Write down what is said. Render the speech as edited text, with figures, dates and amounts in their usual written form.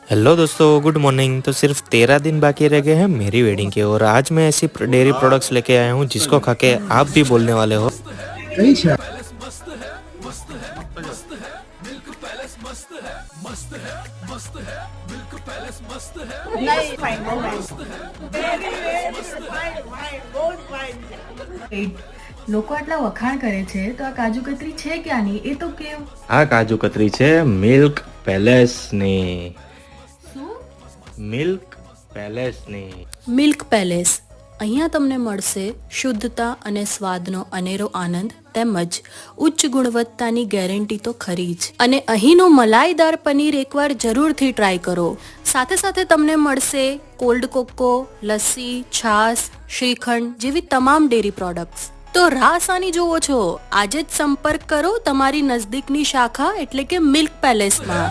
Hello दोस्तों, good morning. तो सिर्फ 13 दिन बाकी रह गए हैं मेरी वेडिंग के, और आज मैं ऐसी डेयरी प्रोडक्ट्स लेके आया हूँ जिसको खा के आप भी बोलने वाले हो। कई शहर नहीं fine know very very fine fine good fine લોકો આટલા વખાણ કરે છે તો આ કાજુ કતરી છે ક્યાંની એ તો કેવ. આ કાજુ કતરી છે મિલ્ક પેલેસની. શું? મિલ્ક પેલેસની. Milk palace. અહીંયા તમને મળશે શુદ્ધતા અને સ્વાદનો અનેરો આનંદ તેમજ ઉચ્ચ ગુણવત્તાની ગેરંટી તો ખરી જ. અને અહીંનું મલાઈદાર પનીર એકવાર જરૂરથી ટ્રાય કરો. સાથે સાથે તમને મળશે કોલ્ડ કોકો, લસ્સી, છાશ, શ્રીખંડ જેવી તમામ ડેરી પ્રોડક્ટ્સ. તો રાહ સાની જોવો છો? આજે જ સંપર્ક કરો તમારી નજદીકની શાખા એટલે કે મિલ્ક પેલેસમાં.